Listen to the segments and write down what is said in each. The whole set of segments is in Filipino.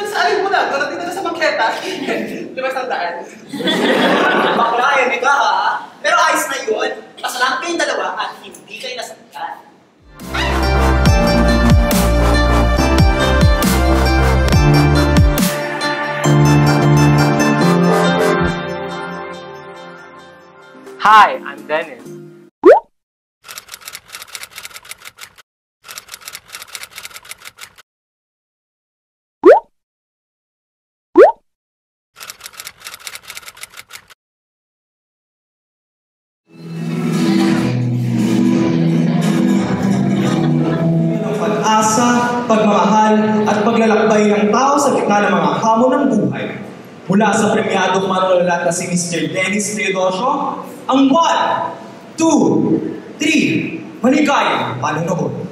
Saan mo na? Darating na sa maketa. Di ba sandaan? Bakla, yan ka ha. Pero ayos na yun. Pasalamat kayong dalawa at hindi kayo nasaktan. Hi, I'm Dennis. Pag-asa, pagmamahal, at paglalakbay ng tao sa gitna ng mga hamon ng buhay. Mula sa premyadong manunulat na si Mr. Dennis Teodosio, ang 1, 2, 3, maligayang panunood.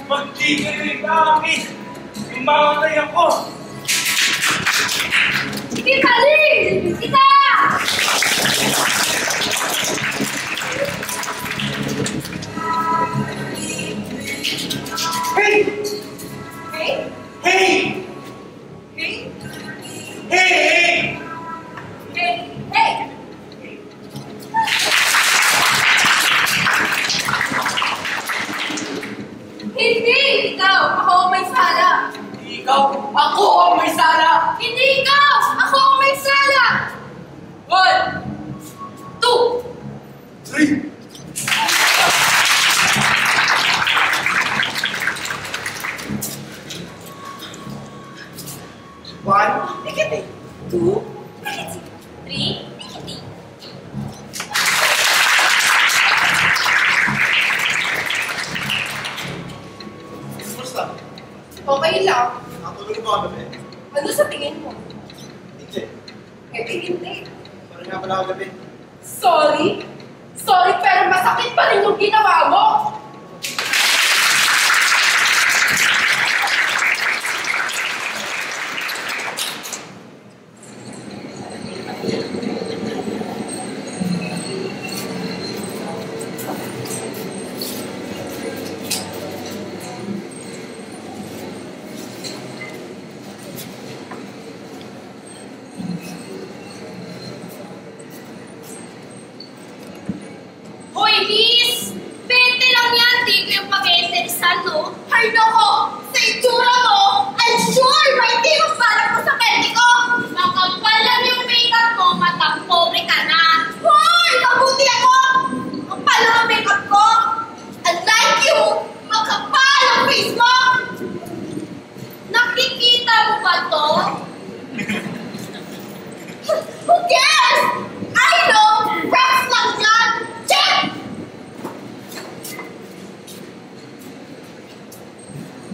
Magtigil na kami! Umamatay ako! Kita, Lee! Kita! Hey! Hey? Hey! Hey? Hey! Hey? Hey! Hindi! Ikaw! Ako ang may sala! Ikaw, ako Nikiti. 2, Nikiti. 3, Nikiti. Kumusta? Okay lang. Nakatulog mo kagabi? Ano sa tingin mo? Hindi. Eh, hindi. Parang nga pala kagabi. Sorry? Sorry, pero masakit pa rin yung ginawa mo. Hoy, Liz! 20 lang yan, di ko yung pag-iinteresan, no? Ay, nako! Sa itsura mo, I'm sure may timos balak mo sa pwede ko! Makapal lang yung makeup mo, matang-pobre ka na! Hoy! Mabuti ako! Makapal lang ang makeup ko! Unlike you, makapal ang face mo! Nakikita mo ba to? Who cares? I know! Props lang yan! Check!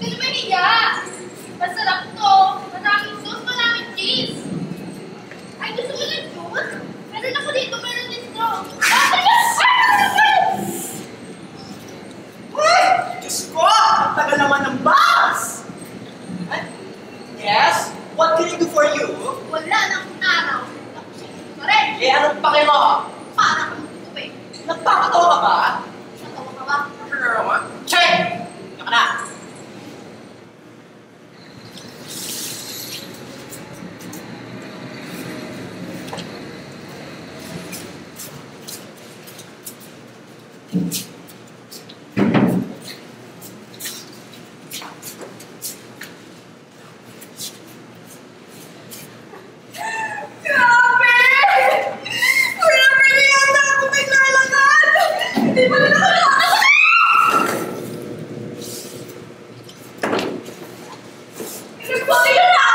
Hindi ba niya? Masarap to. Maraming sauce, maraming cheese. Ay, gusto mo ng juice? Meron ako dito, meron dito. Uy! Diyos ko! Ang tagal naman ng bus! Ay, yes? What can I do for you? Wala nang araw. Tapos ito rin. Eh, anong pake mo? Para kang tubig. Nagpapatawa ka ba? Natawa ka ba? Check! Yan ka na. Grabe! Wala pa rin yata ako naglalakad! Hindi pa rin ako nakakasakit! Nagpaki yun na!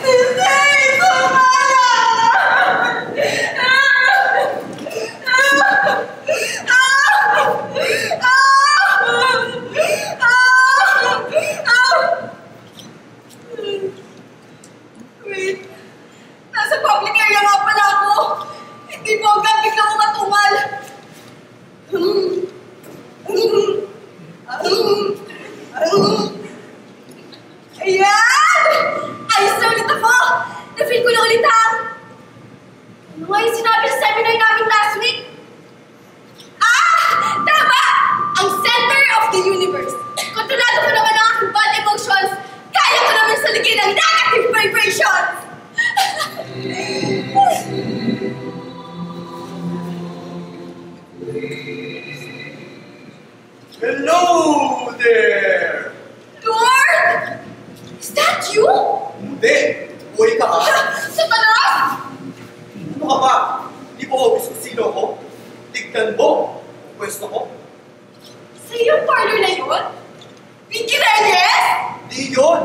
Hindi! Wait. Nasa public area nga pala ako. Hindi mo agad bigla ko matungal. Ayan! Ayos na ulit ako! Na-feel ko na ulit ang... Ano nga yung sinabi sa seminar namin last week? Ah! Tama! Ang center of the universe. Kontrolado ko naman ang aking bad emotions. Kaya ko naman saligin ang negative vibrations. Hello there! Lord! Is that you? Hindi! Buhay ka ha? Satanas! Ano ka ba? Di mo obvious kung sino ako? Tignan mo! Pwesto ko? Sa iyong parlor na yun? Vicky Reyes? Di yun!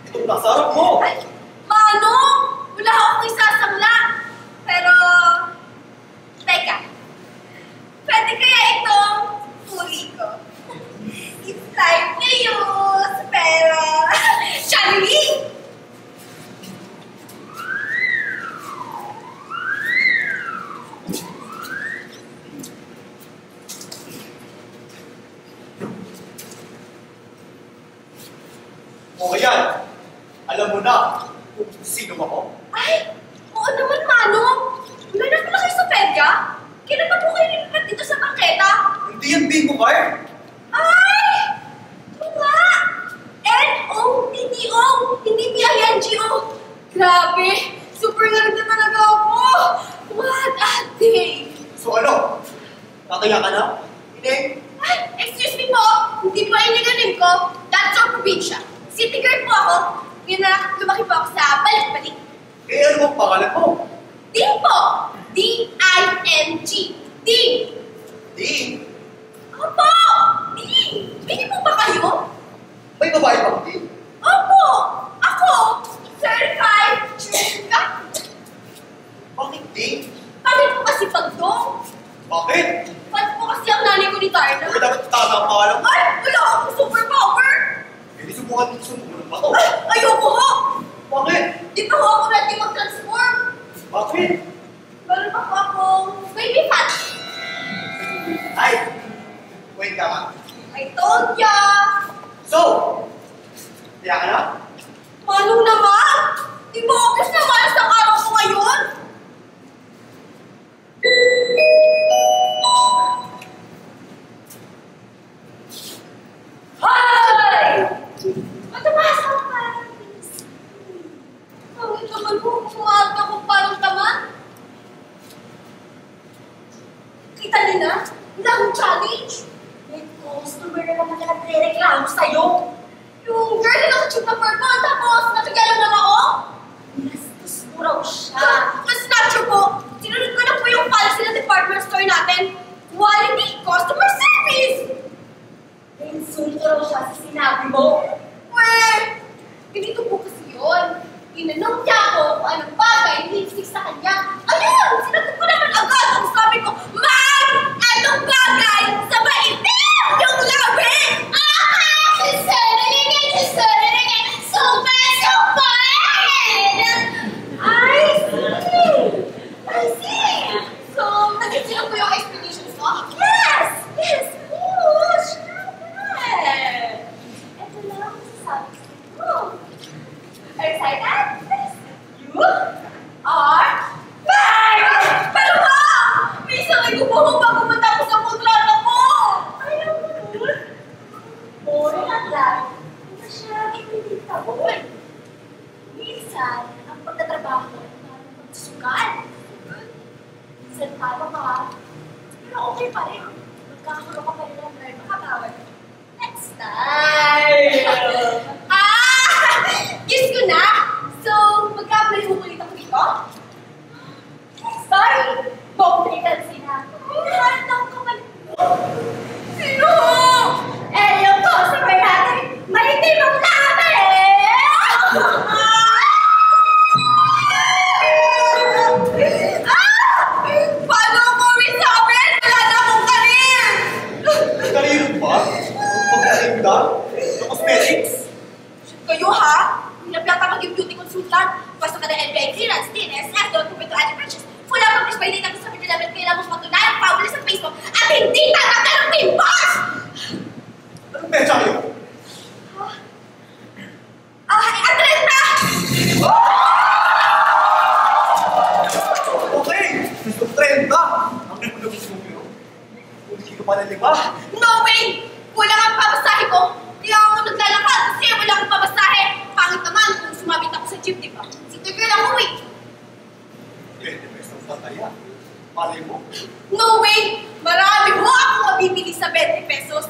Itong nasa harap mo! Ay, Manong! Wala akong isasangla. Pero... Teka. Pwede kaya itong huli ko? It's like news, pero... Charlie! O yan! Alam mo na kung sino ako? Ay! Oo naman, Manong! Wala na pala kayo sa pedya? Kailan pa po kayo nilipat dito sa bangketa? Hindi yan bingo card! Ay! Ito nga! N-O-T-T-O! Hindi P-I-N-G-O! Grabe! Super galing na talaga ako! What a day! So ano? Tataya ka na? Hindi? Ay! Excuse me po! Hindi po inigaling ko. That's our probinsya. City girl po ako. Ngayon na lumaki po ako sa balik-balik. Eh ano bang pangalan mo? Ding po! D-I-N-G. Ding! Di? Opo! Ding! Hindi po ba kayo? May babae bang di? si Pagdong. Bakit? Ba't po kasi ang nanay ko ni Darna? Ano dapat tatang pangalan mo? Ay, wala akong superpower! Hindi subukan ba to? Ay, ayoko ho! Bakit? Di pa ho ako ready mag-transform. Bakit? Meron pa po akong baby fat. Ay! Wait ka nga. I told ya! So! Kaya ka na? Manong naman! Di ba obvious na malas ang araw ko ngayon? Hi! Matapasa ko parang please. Pangit naman po, kumaga ko parang taman. Kita niyo na? Wala akong challenge. May customer na naman na nagre-reklamo sa'yo. Yung girl na nakachip na purple, tapos nabigyan lang ako. Nastos mo raw siya. Mas not true po. Sinunod ko na po yung policy ng department store natin. Quality customer service. Insulto raw siya sa sinabi mo. Well, ganito po kasi yun. Inanong niya ako kung anong bagay lipstick sa kanya. Ayun! Sinagot ko naman agad ang sabi ko, Ma'am! Anong bagay sa maitim yung labi? I see! So, nag-isilap ko yung explanations mo? Yes! Yes! Oh, syempre! Ito na ang masasabi ko. Are you excited? Yes! You are back! Pero ba? Minsan ay gumuhong bago matapos ang kontrata mo! Ayaw mo nun? Boring at lang. Hindi siya inilitaboy. Minsan, ang pagtatrabaho ay parang pagsusukan. Minsan parang ka, pero okay pa rin. Magkakaroon ka pa rin ng learn makatawag. Next time! Guess ko na! So, magka-play ulit ako dito? Sorry! Bumalikan sila. Lahat ng kapalit mo. Sino? Eh, yung customer natin, maitim ang labi! Paano ako resabit? Wala na akong karir! Kanino ba? Magkatinda? Sa cosmetics? Kayo ha? Hirap yata maging beauty consultant. Basta ka na NBI clearance, DNSS, don't computer advertisements. Wala pang expiry date sa pinilabit kailangan mo patunayan ang pawala sa Facebook at hindi tatanggal ang pimpos! Anong pecha kayo? Atret na! Okay! Gusto 30! Ang repulong mo yun. Kung hindi ka pa naliba. No way! Wala kang pabasahe ko. Kaya ako naglalakad kasi wala akong pabasahe. Pangit naman kung sumabit ako sa jeep, di ba? Sige lang ako eh. 20 pesos na kaya. Mali mo. No way! Marami mo ako mabibili sa 20 pesos.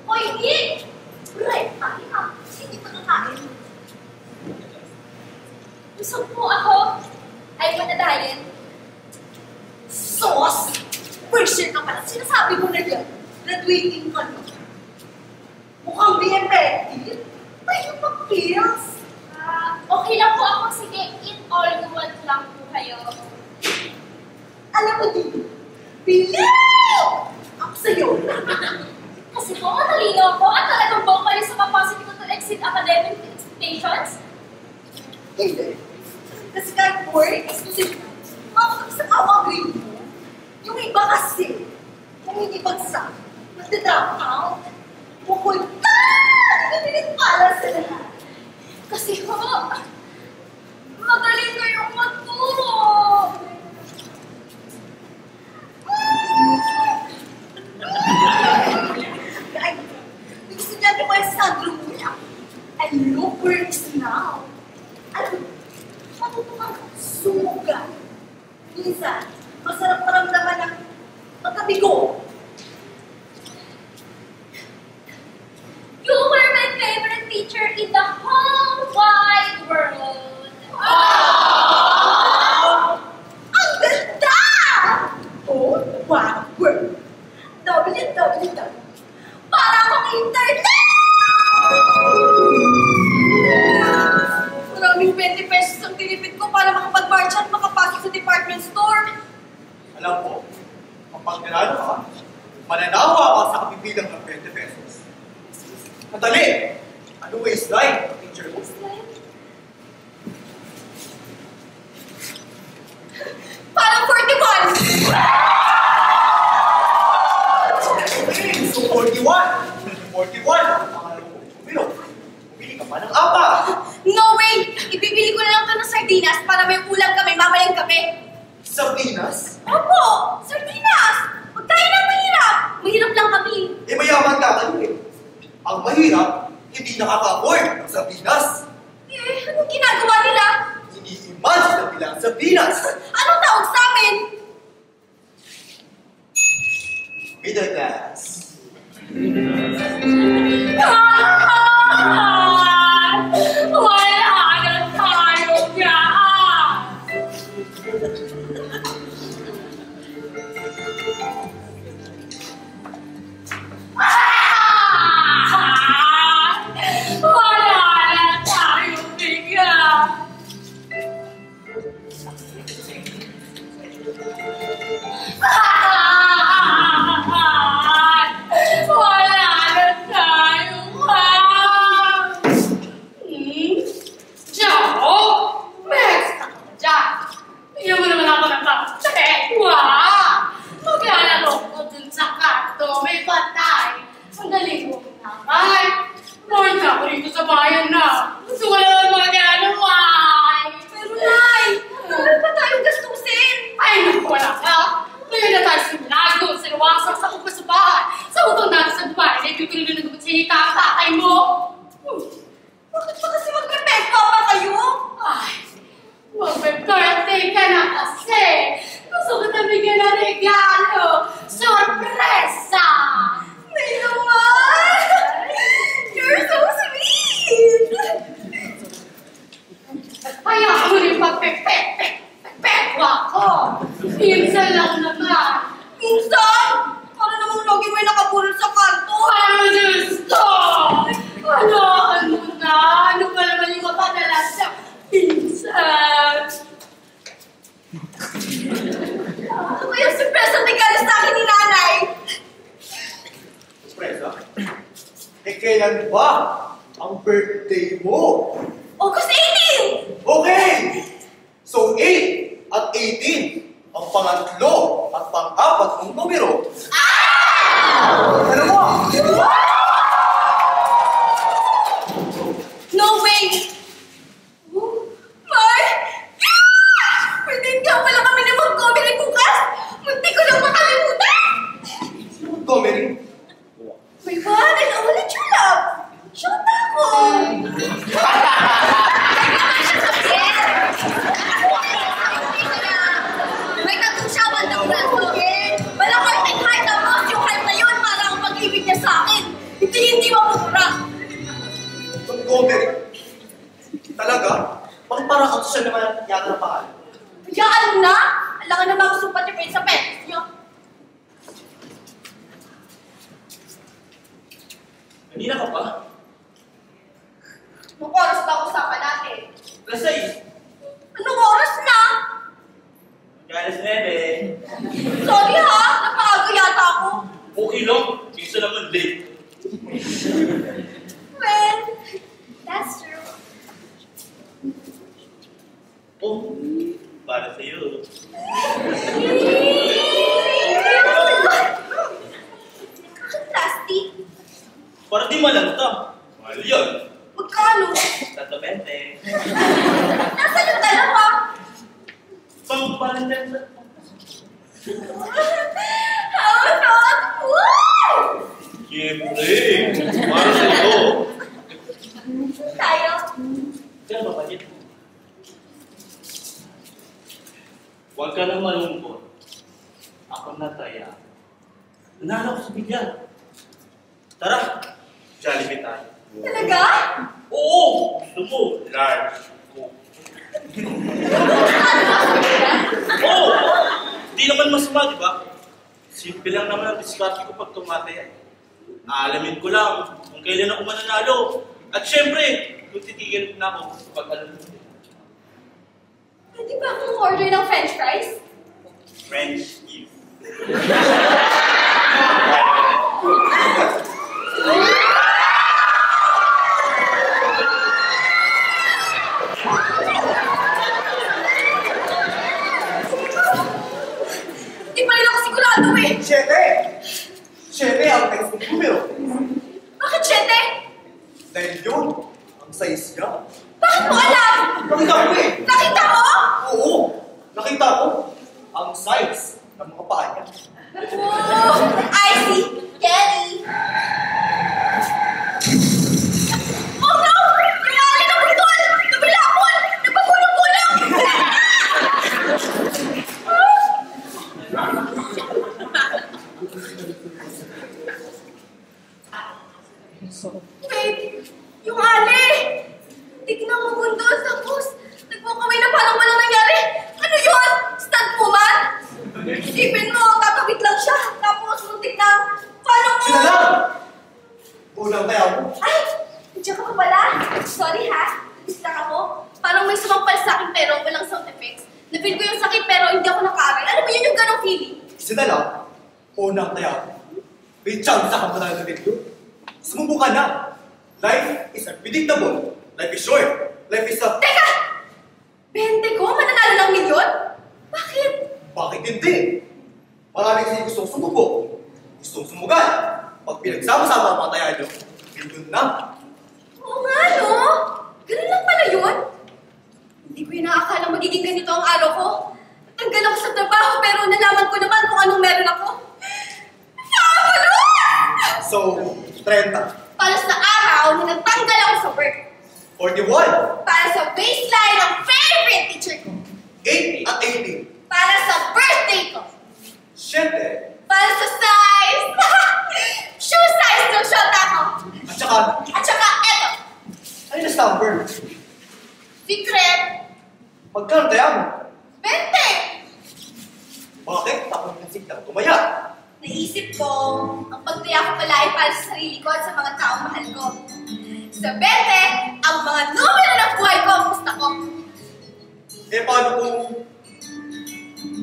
Hoy, Nick! Right, tayo ka. Hindi pa kakain. Gusto mo ako ay manadayan. Sauce! Version ka pala. Sinasabi mo na yan. Graduating ka na. Mukhang BMP. Tayo mag-pills. Okay lang po ako. Sige, eat all you want lang po kayo. Alam mo dito, believe! Ako sa'yo. Kasi po, matalino ako at talagang vocally sa capacity ko to exceed academic expectations. Hindi. Kasi kahit boring, exclusive na. Makakapag sa awang grade mo. Yung iba kasi, kung hindi bagsak, magda-drop out. Pupunta! Nagpilit pala sa lahat. Kasi po, magaling kayong magturo. Ay, yung estudyante mo ay Sandro Mula. I look where it is now. Alam mo, matutukan sumuga. Minsan, masarap maramdaman ng pagkabigo. You were my favorite teacher in the whole wide world. Ang ganda! naman ang 4. No way! Ibibili ko na lang ito ng sardinas para may ulam kami mamayang gabi. Sardinas? Opo! Sardinas! Huwag tayo na mahirap! Mahirap lang kami. Eh, mayaman ka kayo eh. Ang mahirap, hindi nakaka-afford ng sardinas. Eh, anong ginagawa nila? Ini-imagine na bilang sardinas. Anong tawag sa amin? Middle class. Wala na tayo dyan! Wala na tayo bigyan! Wala na tayo Joe! Max! Diyan! Bigyan mo naman ako ng pagtekwa! Maglalaro ko dun sa kanto, may patay. Ang galing mo naman. Lord ka ako rito sa bayan na. Gusto ko naman magagawa. Pero Nay, wala pa tayong gastusin. Ay, naku, wala ka. Ngayon na tayo sinago, sinawasak sa kupa sa bahay. Sa utong natin sa bahay, na ibigay na nagabot sa hita ang tatay mo. Bakit ba kasi magpe-pekpa pa kayo? Ay, magpe-birthday ka na kasi. Gusto ko na bigyan ng regalo. Sorpresa! May naman! You're so sweet! Kaya ako rin pagpe-pekwa ko. Minsan lang naman. Minsan? Para namang logi may nakabulol sa kanto. Ano Diyos ko? Ano na? Ano ba naman yung mapadalas sa pinsan? Ano ba yung surpresa regalo sa akin ni Nanay? Surpresa? Eh, kailan ba ang birthday mo? August 18! Okay! So, 8 at 18 ang pangatlo at pang-apat mong numero. Ano mo? No way! Mar! Yeah! Pwede ka pala kami na mag-comedy bukas! Munti ko lang makalimutan! Comedy? My God, I know what you love! Shut ako! May tattoo siya, bandang braso. Wala karting heart na boss, yung heart na yun para ang pag-ibig niya sa akin. Hindi mapupura. Comedy? Talaga? Bakit parang ako siya naman yata na pangalan? Hayaan na! Alangan na mga supat yung sa pets niyo. Kanina ka pa? Anong oras ba usapan natin? Alas 6. Anong oras na? Alas 9. Sorry ha, napaaga yata ako. Okay lang. Minsan naman late. Well, that's true. Oh, para sa'yo. Plastic? Para di malanta. Mahal yun. Magkano? 320. Nasaan yung dalawa? Pang-balance sa... How thoughtful! Siyempre. Para sa'yo. Tayo. Kaya ba budget mo? Huwag ka nang malungkot. Ako na taya. Nanalo ko sa bigyan. Tara, Jollibee tayo. Talaga? Oo! Gusto mo? Large. Oo! Hindi naman masama, di ba? Simple lang naman ang diskarte ko pag tumataya. Aalamin ko lang kung kailan ako mananalo. At syempre, kung titigil na ako pag alam mo. Pwede ba akong order ng french fries? French kiss. Di pa rin ako sigurado eh. 7 ang next numero. Bakit 7? Dahil yun ang Ang size niya. Bakit mo alam? Nakita ko eh. Nakita mo? Oo, nakita ko. Ang size ng mga paa niya. Oh, I see. Kenny. Oh no! Yung alin na butol! Nabilapon! Nagpagulong-gulong! Wait! Yung ali! Tignan mo bundol, tapos nagpukaway na parang walang nangyari. Ano yun? Stunt woman? Isipin mo, kakabit lang siya. Tapos muntik na. Paano mo? Sila lang! Unang kaya mo. Ay! Nandiyan ka pa pala. Sorry ha. Distract ako. Parang may sumampal sa akin pero walang sound effects. Na-feel ko yung sakit pero hindi ako nakaaral. Alam mo yun yung ganong feeling? Sila lang. Unang kaya mo. May chance ka pa na video. Sumubukan na. Life is unpredictable. Life is short. Life is a... Teka! 20 ko? Mananalo ng milyon? Bakit? Bakit hindi? Maraming kasi gustong sumuko. Gustong sumugan. Pag pinagsama-sama ang mga taya nyo, yun na. Oo nga no? Ganun lang pala yun? Hindi ko inaakala magiging ganito ang araw ko. Natanggal ako sa trabaho pero nalaman ko naman kung anong meron ako. Fabulous! So, 30. Para sa araw na natanggal ako sa work. 41. Para sa baseline ng favorite teacher ko. 8 at 18. Para sa birthday ko. 7. Para sa size. Shoe size ng shot ako. At saka, eto. ay na-stumper. Secret. Magkano kaya mo? 20. Bakit? Tapos ng siglang tumaya. Naisip ko, ang pagtaya ko pala ay para sa sarili ko at sa mga taong mahal ko. Sa 20, ang mga numero ng buhay ko ang gusto ko. Eh, paano kung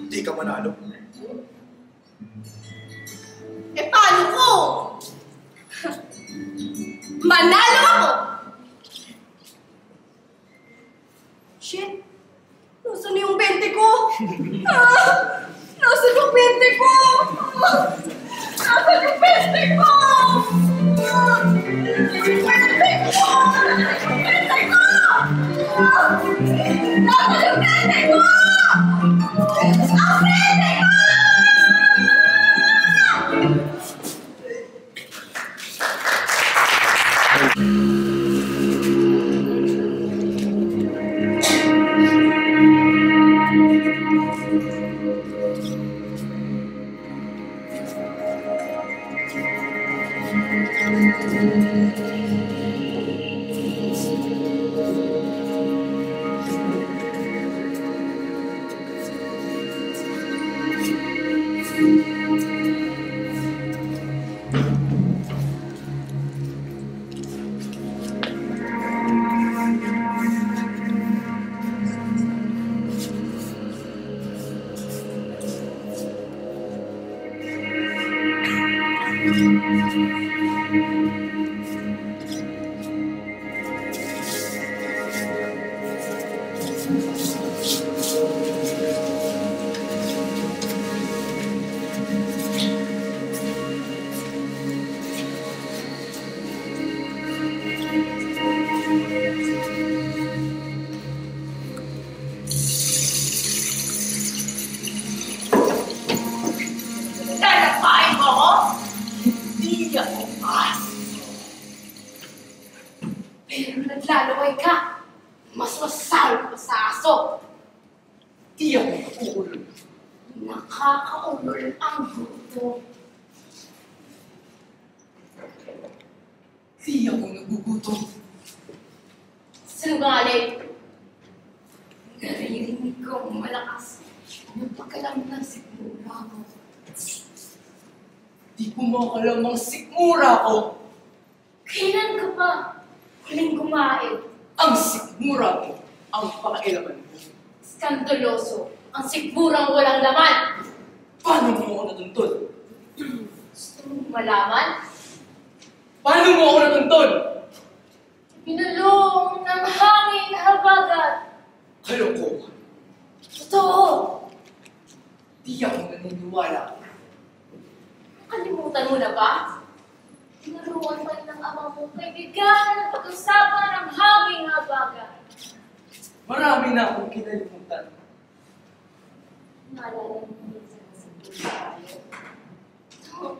di ka manalo? Eh, paano ko? Manalo ako! Shit! Nasaan yung 20 ko? Nasaan yung 20 ko? Nasaan yung 20 ko? Yung 20 ko! Yung 20 ko! Nasaan yung 20 ko? Ang 20 ko! Tatapain mo ako? Hindi ako aso. Pero naglalaway ka. Mas masarap ka sa aso. Di ako nag-uulol. Nakakaulol ang gutom. Di ako nagugutom. Sinungaling. Naririnig kong malakas na pagkalam ng sigmura ko. Di kumakalamang sikmura ko. Kailan ka pa huling kumain? Ang sikmura mo ang pakailaman mo. Skandaloso ang sigmurang walang laman. Paano mo ako natuntun? Gusto mong malaman? Paano mo ako natuntun? Binulong ng hangin habagat. Kalokohan. Totoo. Di ako naniniwala. Kalimutan mo na ba? Tinuruan pa ng ama mo kaibigan ng pag-usapan ng hangin Marami na akong kinalimutan. Naalala mo minsan na sa buhay tayo.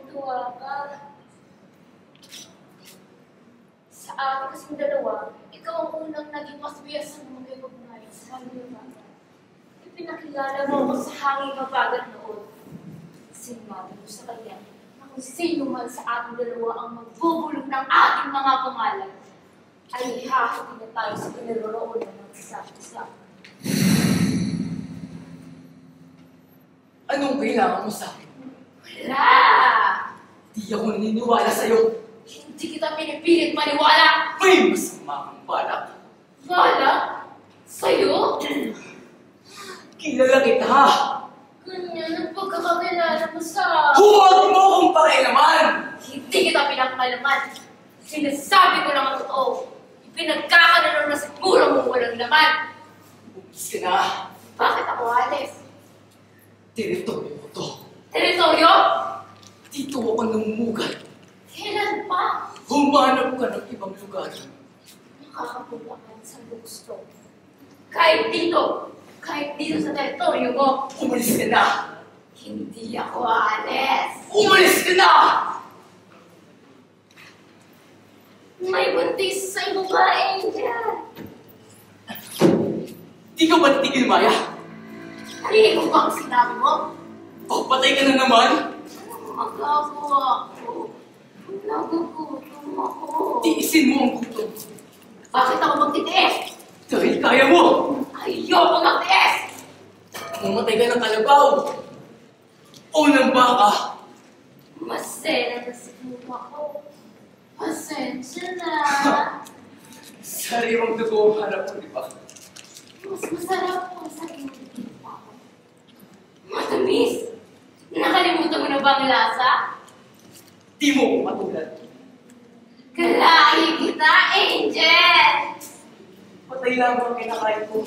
Tuwa ka. Sa akin kasing dalawa, ikaw ang unang naging masbiyas sa mga kaibagnay sa hanging mabagal. Ipinakilala mo ako sa hanging mabagal noon. Sinabi mo sa kanya na kung sino man sa ating dalawa ang magbubulong ng ating mga pangalan, ay hahati na tayo sa pinaroroon ng magsasama. Anong kailangan mo sa akin? Wala! Di ako naniniwala sa'yo. Hindi kita pinipilit maniwala! May masama kang balak. Wala? Sa'yo? Kilala kita. Ganyan ang pagkakakilala mo sa... Huwag mo akong pakialaman! Hindi kita pinakalaman. Sinasabi ko lang ang totoo. Ipinagkakalaro na siguro mo walang laman. Bumis ka na. Bakit ako alis? Teritoryo ko to. Teritoryo? Dito ako namumugat. Kailan pa? Humanap ka ng ibang lugar. Nakakapunta ka sa gusto. Kahit dito sa teritoryo mo, Umalis ka na. hindi ako aalis. Umalis ka na! May buntis sa babae dyan. Di ka ba titigil, Maya? Narinig mo ba ang sinabi mo? Papatay ka na naman? Magagawa ako. Nagugutom ako. Tiisin mo ang gutom. Bakit ako magtitiis? Dahil kaya mo! Ayoko magtiis! Mamatay ka ng kalabaw. O ng baka. Masaya na siguro ako. Pasensya na. Sariwang dugo ang hanap mo, di ba? Mas masarap kung sa iyong tinta ko. Matamis! Nakalimutan mo na ba ang lasa? Di mo ko matulad. Kalahin kita, Angel! Patay lang ang kinakain ko.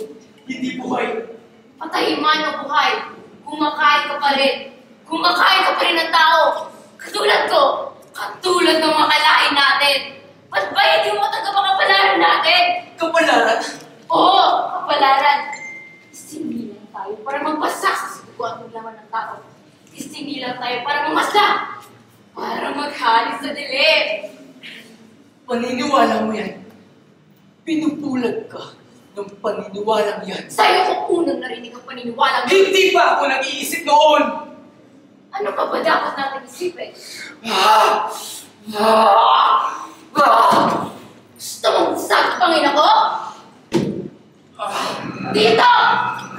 Hindi buhay. Patayin man o buhay, kumakain ka pa rin. Kumakain ka pa rin ng tao. Katulad ko, katulad ng mga kalain natin. Ba't ba hindi mo tagapangapalaran natin? Kapalaran. Oo, kapalaran. Isinilang tayo para magbasak sa subuan ng laman ng tao. Isinilang tayo para mamasla. Para maghalis sa dilim. Paniniwala mo yan. Pinupulag ka ng paniniwalang yan. Sa'yo ko unang narinig ang paniniwala mo. Hindi pa ako nag-iisip noon! Ano pa ba dapat natin isipin? Gusto mong sagpangin ako? Dito!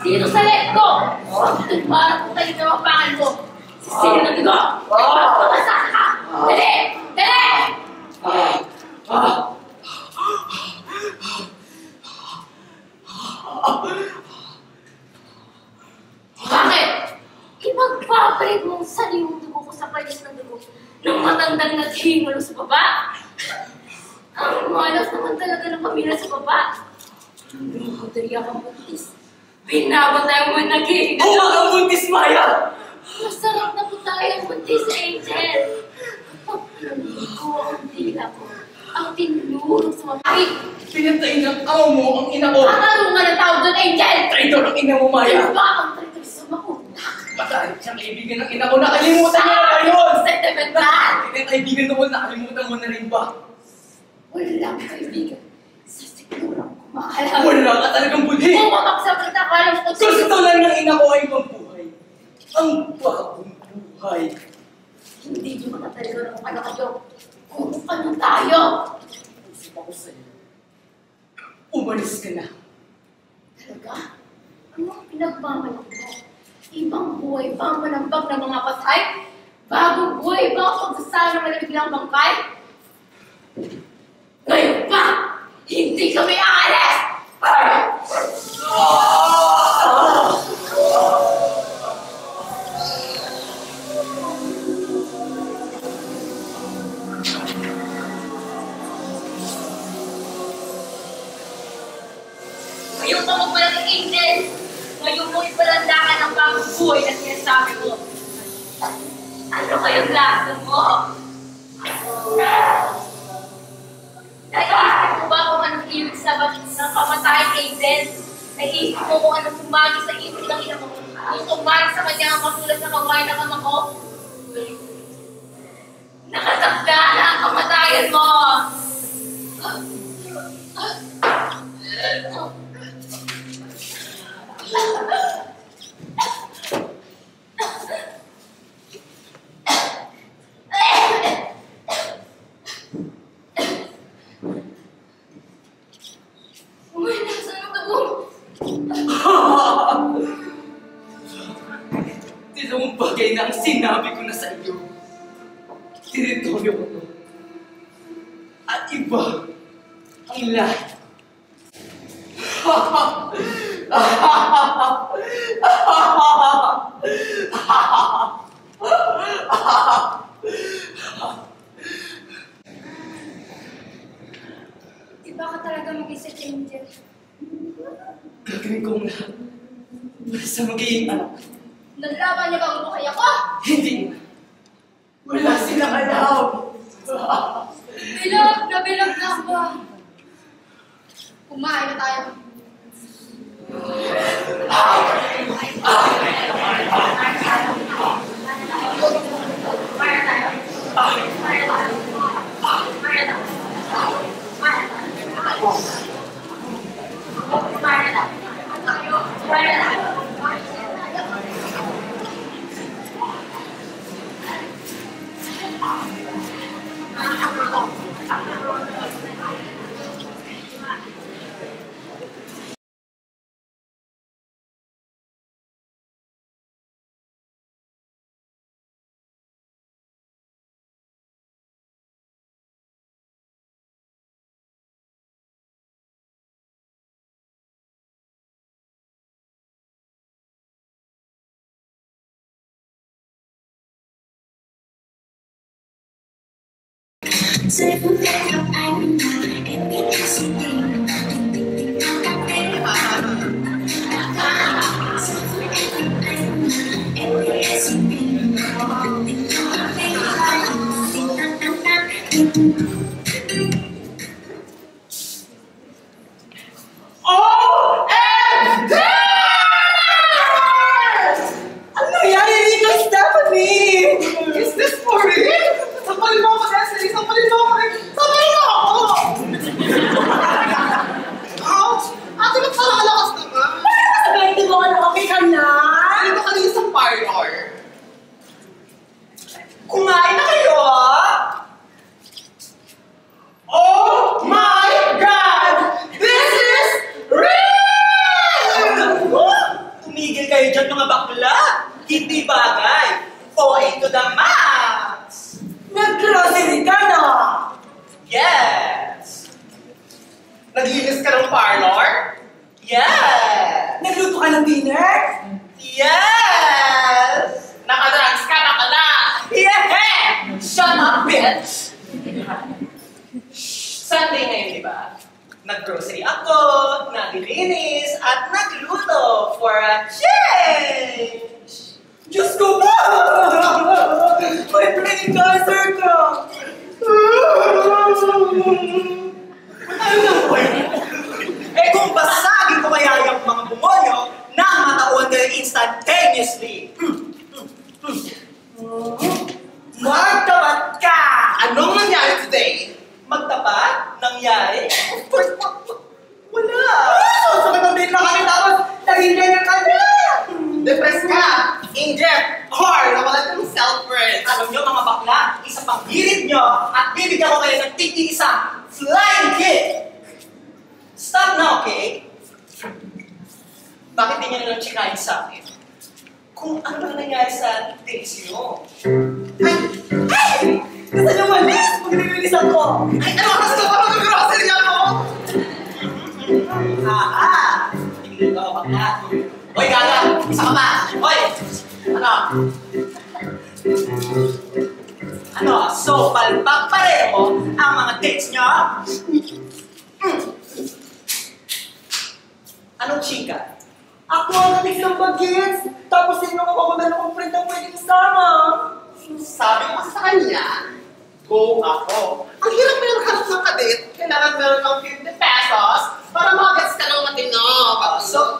Dito sa leg ko! Para putayin sa mga pangal mo! Sisinin ang dugo! Magpapasasa ka! Dali! Dali! Bakit? Ipagpapalit mong sariwang dugo ko sa palis ng dugo ng matandang naghihingalo sa baba. Ang malas naman talaga ng pamilya sa baba. Dariya kang buntis. Binabatay mo naghihingalo. Huwag ang buntis, Maya! Masarap na po tayo buntis, Angel. Pagpili ko ang tila ko. Ang tinulog sa mabay. Pinatay ng amo mo ang ina ko. Katarungan ang tawag doon, Angel! Traitor ang ina mo, Maya! Ano ba ang traitor sa makunak? Matalit siyang kaibigan ng ina ko. Nakalimutan mo na yun! Sentimental! Hindi kaibigan noon, nakalimutan mo na rin ba? Walang kaibigan. Sa sigurang kumakalam. Wala ka talagang budhi! Pumamaksak sa takalang ko. Gusto lang ng ina ko ay mabuhay. Ang bagong buhay. Hindi nyo matataligaw ng ano kayo. Kung ano tayo. Isip ako sa'yo. Umalis ka na. Talaga? Ano ang pinagmamalak mo? Ibang buhay ba ang manambag ng mga patay? Bagong buhay ba ang pagsasama ng malamig ng bangkay? Ngayon pa! Hindi kami aalis! Ngayon pa magpalang Angel! Ngayon mo ipalandakan ang bagong buhay na sinasabi mo. Ano kayong lasa mo? Naisip mo ba kung anong ibig sabihin ng pamatay, Angel? Naisip mo kung anong sumagi sa isip ng ina mo. Nung sumagi sa kanya ang masulat sa kawain ng ama ko. Nakatakda na ang kamatayan mo! Umay, nasaan ang dugo? Dalawang bagay na ang sinabi ko na sa iyo. Teritoryo ko to. At iba ang lahat. Di ba ka talaga mag-isip, Angel? Gagawin kong lahat sa magiging anak. Naglaban niya ba ang buhay ako? Hindi. Wala silang alam. Bilog na ba? Kumain na tayo. Giây phút em gặp anh em biết em suy tìm tình thao tác em giây phút em gặp anh em biết em suy tìm tình thao tác em tình OMG! Ano nangyari dito, Stephanie? Is this for real? Sampalin mo ako, Leslie! Sampalin mo ako! Sampalin mo ako! Ouch! Ate, ba't parang alakas naman? Sabihin mo na okay ka na? Dito ka rin sa parlor. Kumain na kayo, ah? Oh my God! This is real! Tumigil kayo dyan mga bakla. Hindi bagay. OA to the max. Nag-grocery ka na. Yes. Naglinis ka ng parlor? Yes. Nagluto ka ng dinner? Yes. Nakadrugs ka na pala! Yeah. Shut up, bitch. Sunday ngayon, di ba? Nag-grocery ako, naglilinis, at nagluto for a change. Diyos ko ba? May brain cancer ka. Ano ba yun? Eh kung basagin ko kaya yung mga bumonyo, na matauhan kayo instantaneously. Magtapat ka! Anong nangyari today? Magtapat? Nangyari? Of course, wala. Sakit ang din na kami tapos naging ganyan ka na. Depressed ka! Inject! Car! Nawalan ng self-worth! Alam nyo mga bakla, isa pang hirit nyo at bibigyan ko kayo ng tiki-isa flying kick. Stop na, okay? Bakit di nyo nalang chikahin sa akin? Kung ano na nangyari sa dates nyo. Ay! Gusto nyo malis? Maglilinis ako. Ay, ano oras na parang nag-grocery ako? Hindi ko ako bakla. Hoy, gaga! Isa ka ba? Hoy! Ano? Ano? So, palpak pareho ang mga dates nyo? Anong chika? Ako ang natig ng bagets! Tapos sino ka ako na ng friend ang pwede kasama? Sabi ko kasi sa kanya, go ako. Ang hirap mo yung hanap ng kadit. Kailangan meron ng 50 pesos para makagets ka ng matino. So,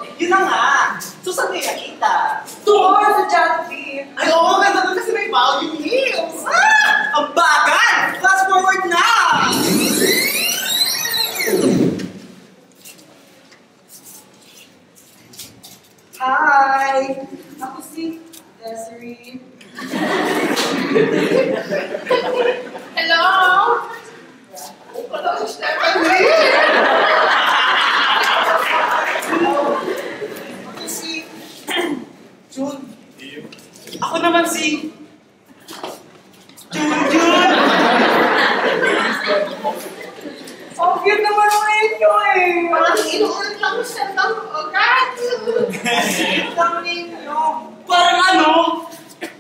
Hi! Ako si Desiree. Hello? Hello, Stephanie! Ako si June. Ako naman si... Jun! Ang cute naman ang inyo eh! Parang inuulit lang siya ng agad. Ang inyo! Parang ano?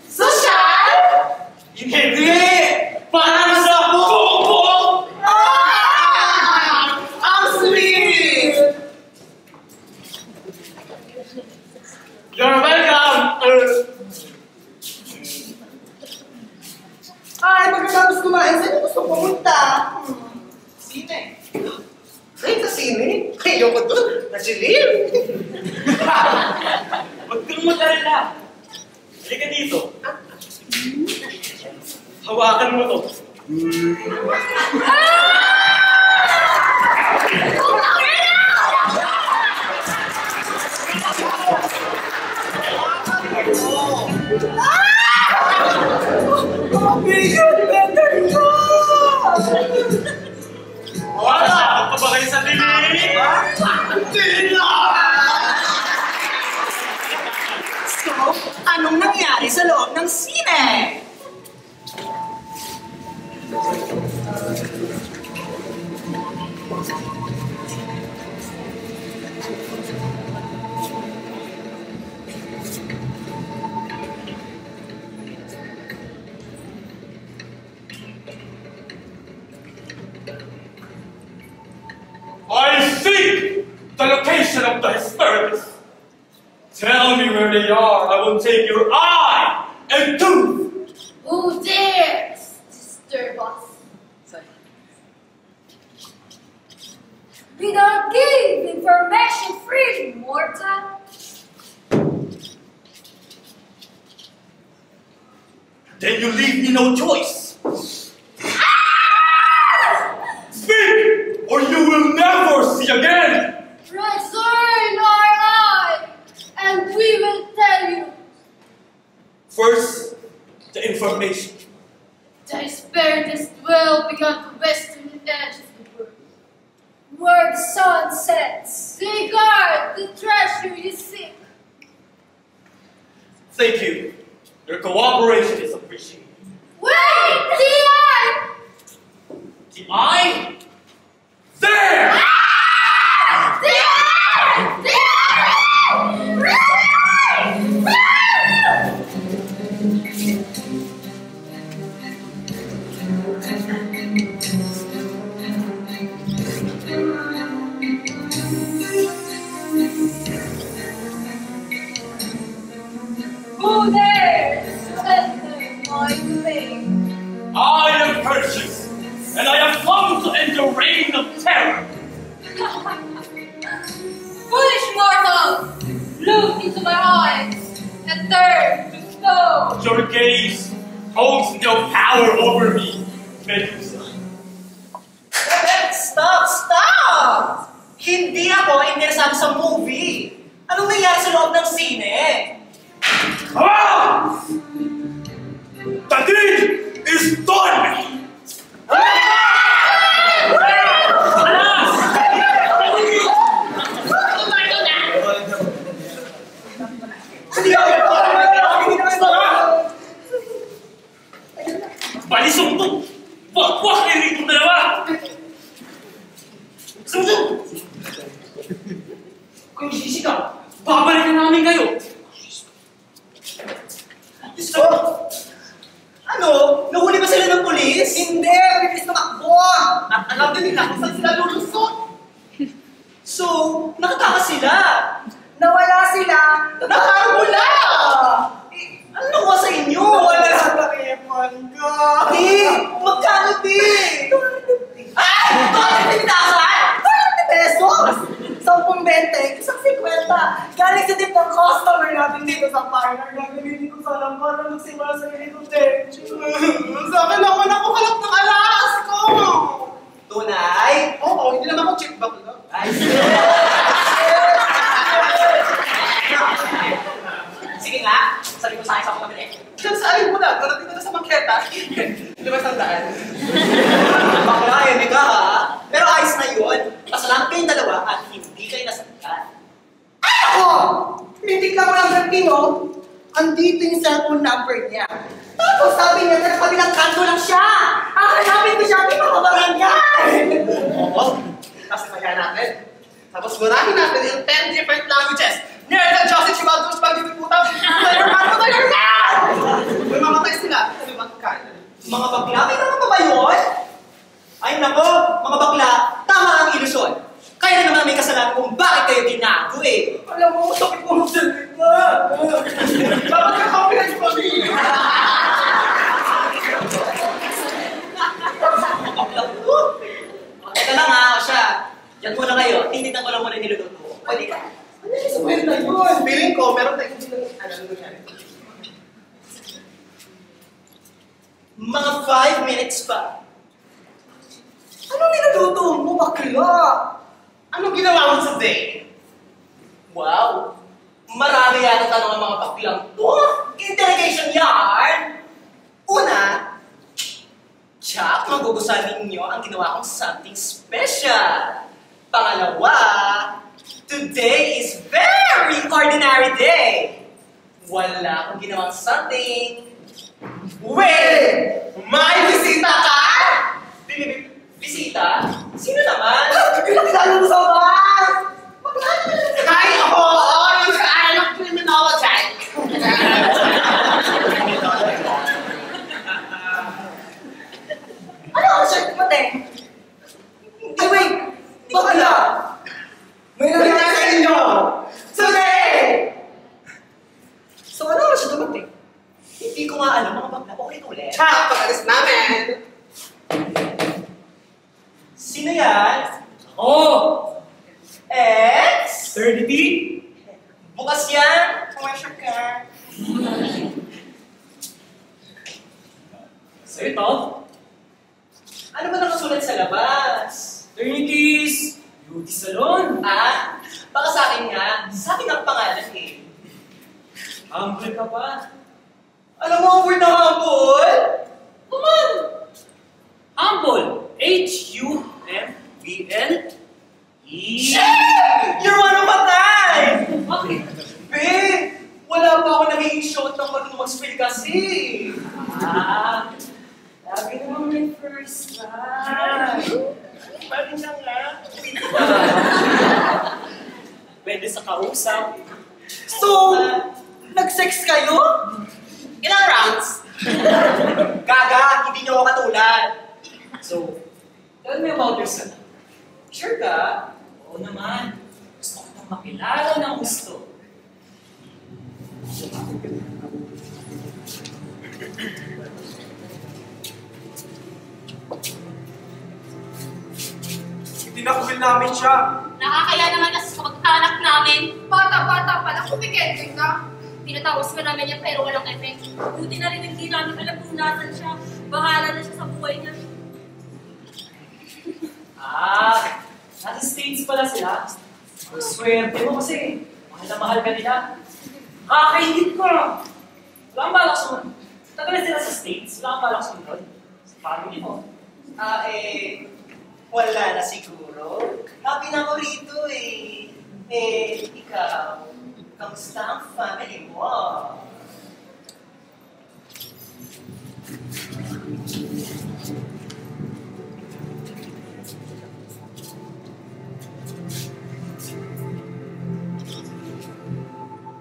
Social? Hindi! Parang sa buko! Ang sweet! You're welcome! Ay, pagkatapos kumain, saan gusto pumunta? Sine. Ay, sa sine? Ayoko dun. Nasilip. Huwag kang mag-alala. Halika dito. Hawakan mo to. Better ka! Wala! Huwag pa ba kayo sa dilim? So, anong nangyari sa loob ng sine? I seek the location of the disturbance. Tell me where they are. I will take your eye and tooth. Who dares disturb us? We don't give information freely, mortal. Then you leave me no choice. Speak, or you will never see again. Return our eye, and we will tell you. First, the information. The asparagus dwell beyond the western edge of the world, where the sun sets. They guard the treasure you seek. Thank you. Your cooperation is appreciated. Wait, the eye! The eye? There! The eye! The Who dares to enter my domain? I am Perseus, and I have come to end the reign of terror. Foolish mortals, look into my eyes and turn to stone. Your gaze holds no power over me, Medusa. Stop! Hindi ako interesado sa movie. Anong nangyari sa loob ng sine? Ah! The deed is done! Balisong to! Wak-wak kayo rito dalawa! Sumso! Kung sisigaw, babalikan namin kayo! So, ano? Nahuli ba sila ng polis? Hindi! Bilis tumakbo! At alam din nila kung saan sila lulusot. So, nakatakas sila. Nawala sila. Nakahula! Ano nakuha sa inyo? Nawala sa takipon ko. Di! Magkano di? Ay! 250,000? 250 pesos! 10-20, isang 50. Galing sa tip ng customer natin dito sa partner. Gagawin ko sana para magsimula sa ganito, Sa akin naman ako halap ng alas ko! Tunay? Oo, hindi naman ako check back lang. Ay, na, darating na sa Maketa. 500. Bakla, hindi ka ha? Pero ayos na yun. Pasalamat kayong dalawa at hindi kayo nasaktan. Ay ako! Tinitignan ko lang ng Tino. Andito yung cellphone number niya. Tapos sabi niya, sa kabilang kanto lang siya. Hanapin ko siya, di makabarangay. Oo. Tapos kaya natin. Tapos murahin natin yung 10 different languages. Nerda, Josie, Chibaldos, Pagdiputang, may mamatay sila. Mga bakla, may naman ba yun? Ay nako, mga bakla, tama ang ilusyon. Kaya naman may kasalanan kung bakit kayo ginago eh. Alam mo, sakit mo magsalita. Bakit ka kapihan ko kami? Teka lang ha, siya. Yan muna kayo. Tinitignan ko lang muna niluluto ko. Pwede ka. Ano yung sabihin na yun? Feeling ko, meron tayong mga 5 minutes pa. Anong niluto mo, bakla? Anong ginawa mo sa day? Wow! Marami yata tanong ang mga baklang to. Interrogation yarn! Una, Jack, magugustuhan ninyo ang ginawa kong something special. Pangalawa, today is very ordinary day. Wala akong ginawang something. Wait! May bisita ka? Bisita? Sino naman? Pinakilala mo sa bus! Ay, oo! Yung anak criminology! Ano ang shirt mo, te? Ay, wait! Bakla! May nangyari sa inyo! Today! So, ano ang siya dumating? Hindi ko nga alam, mga bakla. Okay ulit. Tsak! Pag-alis namin! Sino yan? Ako! X? 30? Bukas yan? Pumasya ka. So ito? Ano ba nakasulat sa labas? 30s! Beauty salon! Ah, baka sa akin nga. Sa akin ang pangalan eh. Humble ka pa. Alam mo ang word na humble? Come on! Humble! H-U-M-B-L-E. Shit! You're one of a kind! Bakit? Babe, wala pa ako naging shot ng marunong mag-spell kasi. Ah, lagi naman may first time. Bakit na nga? Pwede sa kausap. So, nag-sex kayo? Ilang rounds? Gaga, hindi niyo ako katulad. So, tell me about yourself. Sure ka? Oo naman. Gusto ko itong makilala ng gusto. Tinakubil namin siya. Nakakaya naman kasi sa pagkanak namin. Bata-bata pa lang, kumikending na. Tinatawas ka namin yan pero walang effect. Buti na rin hindi namin alam kung nasan siya. Bahala na siya sa buhay niya. Ah, nasa States pala sila. Ang swerte mo kasi mahal na mahal ka nila. Kakaingit ko. Wala kang balak sumunod. Tagal na sila sa States. Wala kang balak sumunod. Sa family mo. Wala na siguro. Happy na ako rito eh. Ikaw, kamusta ang family mo?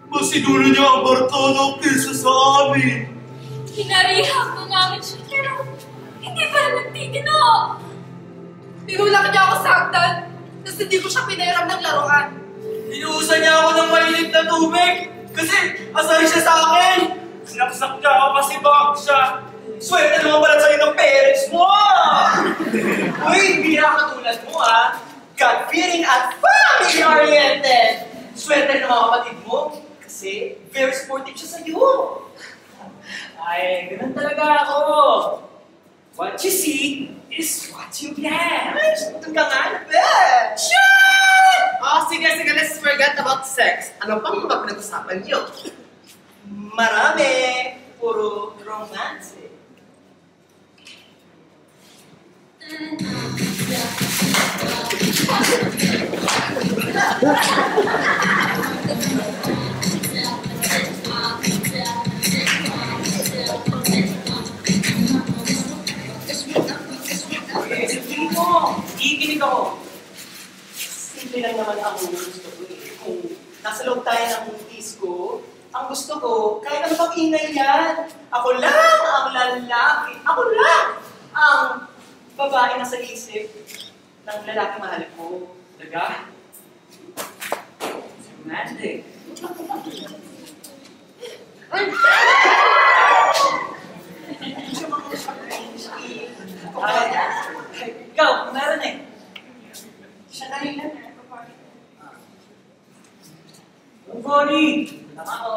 Mas sinuna niya ang barkada kaysa sa amin. Pinarihak na namin siya pero hindi pa rin nagtitino. Tinulak niya ako sa hagdan kasi hindi ko siya pinairam ng laruan. Inuusan niya ako ng mainit na tubig kasi asar siya sa akin. Sinaksak niya ako kasi bak siya. Swerte naman pala sa'yo ng parents mo! Uy, hindi na katulad mo God-fearing at family-oriented! Swerte ng mga kapatid mo kasi very sportive siya sa'yo. Ay, ganun talaga ako. What you see is what you get. Ay, doon ka nga na, bet! Shut! Oh, sige, let's forget about sex. Ano pang mga pinag-usapan niyo? Marami. puro romance eh. Sabihin mo, iikinig ako. Simple lang naman ang gusto ko eh. Kung nasa loob tayo ng disco, ang gusto ko, kahit ano pang ingay yan, ako lang ang lalaki, ako lang ang babae na sa isip ng lalaki mahal ko. Talaga? Romantic. Ikaw, meron eh. Siya na rin lang. Body! Tama ko.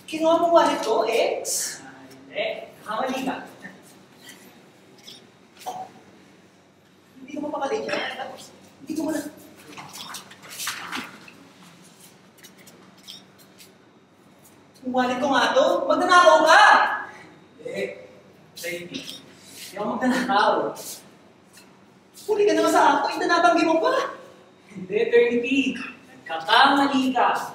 Kinuha mo wallet ko, ex? Hindi. Kamali ka. Hindi ko mapakali yan. Hindi ko mo na... Yung wallet ko nga to, magnanakaw ka! Eh, baby. Hindi ako magnanakaw. Huli ka naman sa ako, itanatanggi mo pa! Hindi, 30. Kakamali ka.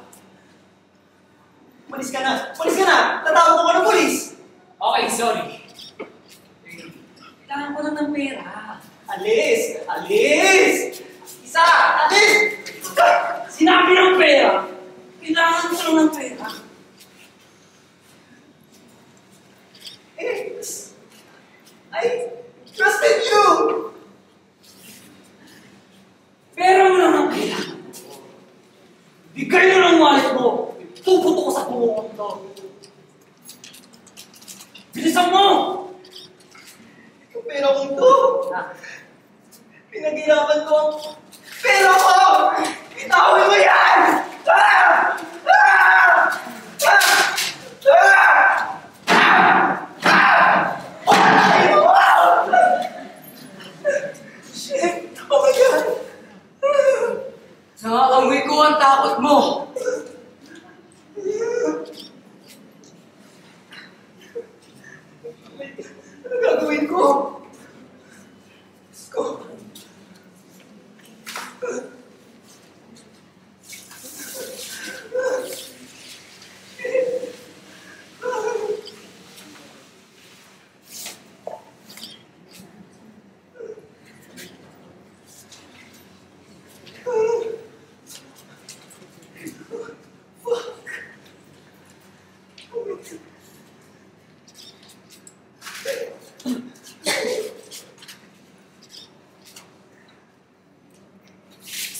Pulis ka na! Pulis ka na! Tatawag ko ka ng pulis! Okay, sorry. Kailangan ko lang ng pera. Alis! Alis! Isa! Alis! Sinabi ng pera! Kailangan ko lang ng pera. Ex! I trusted you! Pera mo lang ang kailangan ko. Bigay mo ng wallet mo. Puputo ko sa buong to. Bilisan mo! Yung pera kong to! Pinaghirapan ko ang pera ko! Itawin mo yan! Ah! Ah! Ah! Ah! Shit! Oh my God! Nakakamoy ko ang takot mo. Ano gagawin ko? Diyos ko.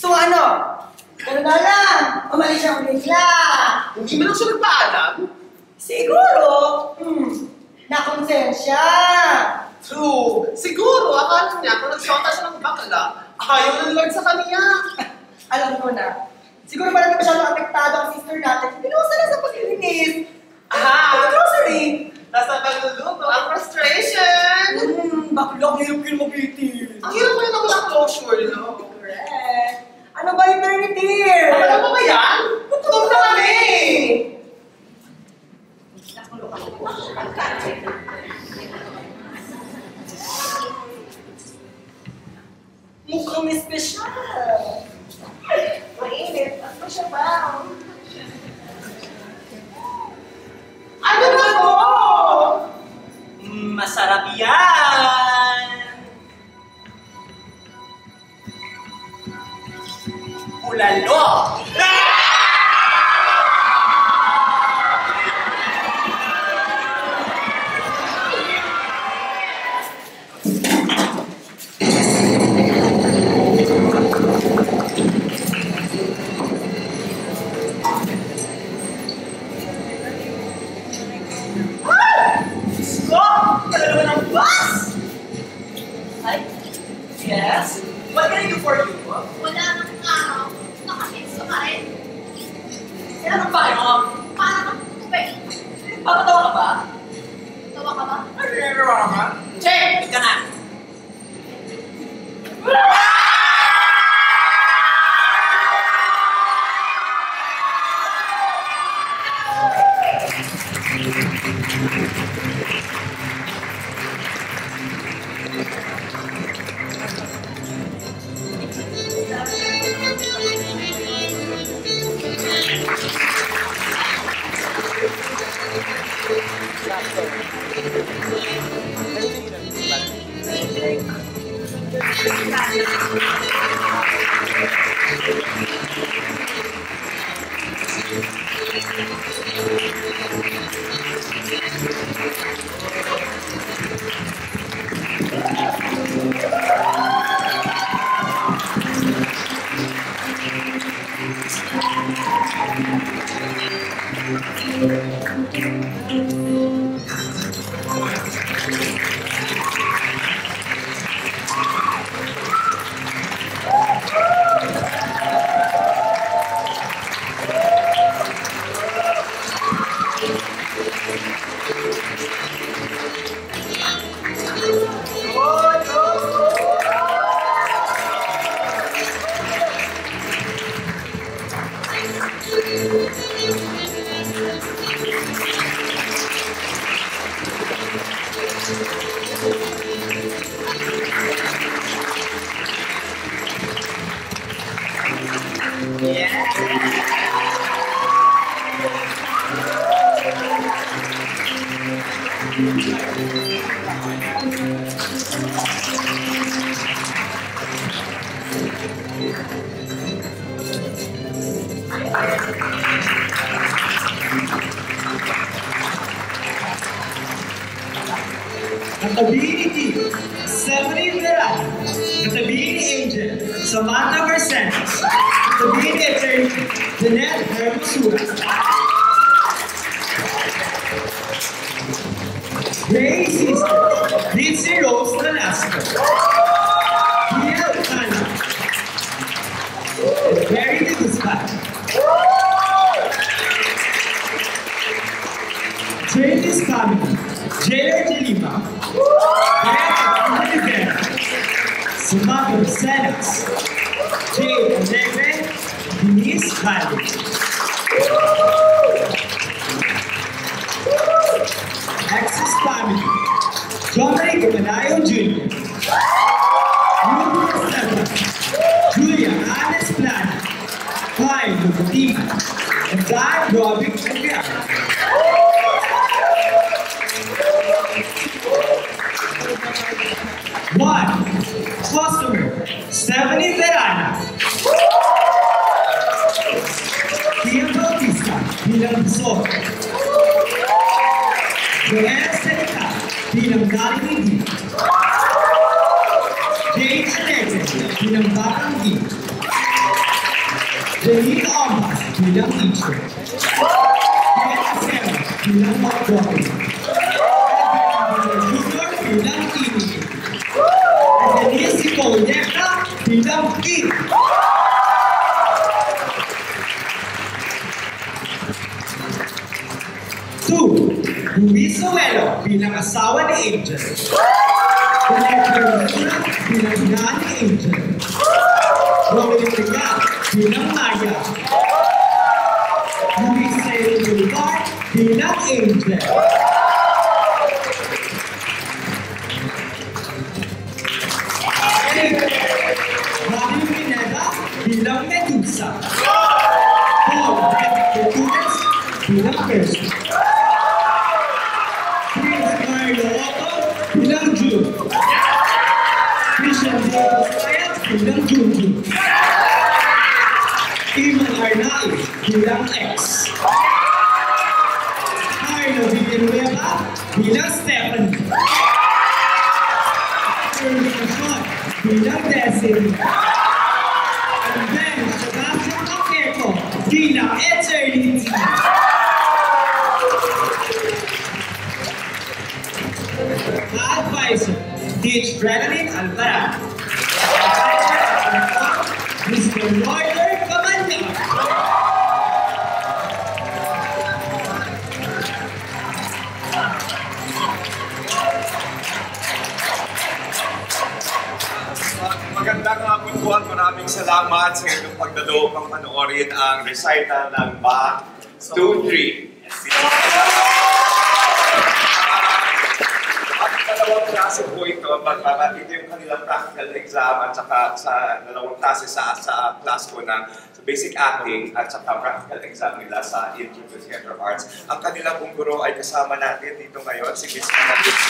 So ano? Ganun na lang. Umalis siya bigla. Hindi mo lang siya nagpaalam. Siguro, nakonsensya. True. Siguro, akala niya kung nagsyota siya ng bakla, ayaw ng Lord sa kanya. Alam ko na. Siguro pala di masyadong apektado ang sister natin. Pinusa na sa paglilinis. Ah! Grocery. Nasa pagluluto, ang frustration. Baklog na yung kilomiti. Ang hirap ko yun ako ng closure, no? Correct. Ano ba eternity? Alam mo ba yan? Tutulog na kami! Mukhang espesyal. Mainit. Ano siya ba? Ano na to? Masarap yan. Ulalo. Yes? What can I do for you? Wala nang araw. Nakakit sa kain. Natabihin ni T, Stephanie Verani. Natabihin ni Angel, Samantha Versenes. Natabihin ni Attorney, Jeanette Hermosura. Ray Sister, Lindsay Rose Nalasco. Kiel Kana. And Mary de Guzman. Travis Family, Jailer de Lima, Greta Oliveira, Samantha Versenes, Jay Alegre, Denise Valley. Access Family, Dominic Manayo Jr., Ruben Esteva, Julia Alice Plana, Kyle Lugatima, and Dan Robin Aguiar. One, customer, Stephanie Verana. Tia Bautista, bilang Bisor. Joanna Seneca, bilang Galing. Jane Alegre, bilang Batang G. Janine Ombas, bilang teacher. Greta Serra, bilang Magdori. Junior, bilang teenager. Denise Colleca, bilang kid. Two, Luis Oelo, bilang asawa ni Angel. Jennifer Luna, bilang ina ni Angel. Robin Regal, bilang Maya. Luis Sayo Bolivar, bilang Angel. Mario Pineda, bilang Medusa. Paul Betunes, bilang Percy. Prince Carlo Otto, bilang June. Christian Diego Sayas, bilang Junjun. Iman Arnaiz, bilang X. Carlo Villanueva, bilang Stephanie. Early Cachon, bilang Destiny. And then, Sebastian Paqueco, bilang Eternity. Advisor, Teach Brennan Alvarado. Mr. Roger Camanda. Magandang hapon po at maraming salamat sa inyong pagdalo pang panoorin ang recital ng Ba 2-3. Dalawang klase po ito, ito yung kanilang practical exam at saka sa dalawang klase sa class ko na sa basic acting at saka practical exam nila sa Institute of Theatre Arts. Ang kanilang pong guro ay kasama natin dito ngayon, si Miss Annalise.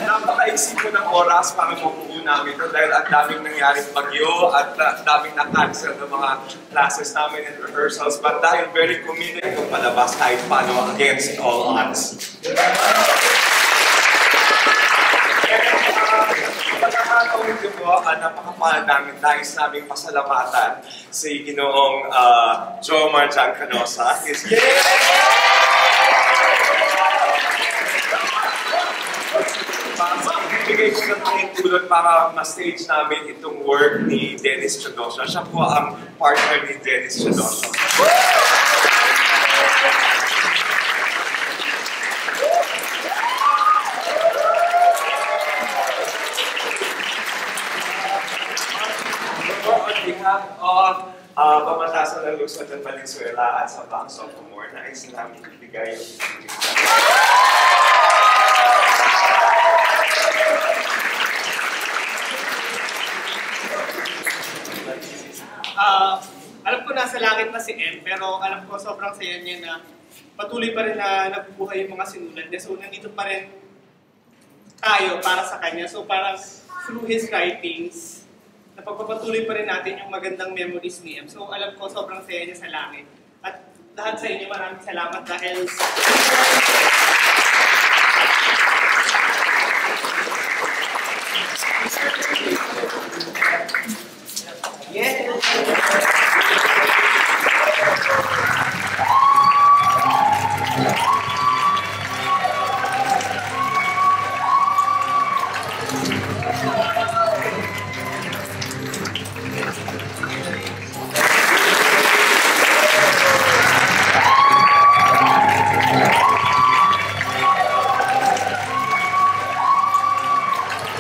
Napakaisip ko ng oras para mabuo namin ito dahil ang daming nangyaring bagyo at daming na-cancel ng mga classes namin and rehearsals. But dahil very committed itong palabas kahit paano against all odds. napaka-nais naming pasalamatan si Ginoong Jomar Jan Canosa. Bigay ko ng aking tulot para ma-stage namin itong work ni Dennis Chodosyo. Siya po ang partner ni Dennis Chodosyo. On behalf of Pamatasan ng Luzon at Valenzuela at sa Banks of Amor, nais namin ibigay yung alam ko nasa langit na si M, pero alam ko sobrang saya niya na patuloy pa rin na nabubuhay yung mga sinulat niya. So, nandito pa rin tayo para sa kanya. So, parang through his writings, napagpapatuloy pa rin natin yung magandang memories ni M. So, alam ko sobrang saya niya sa langit. At lahat sa inyo, maraming salamat dahil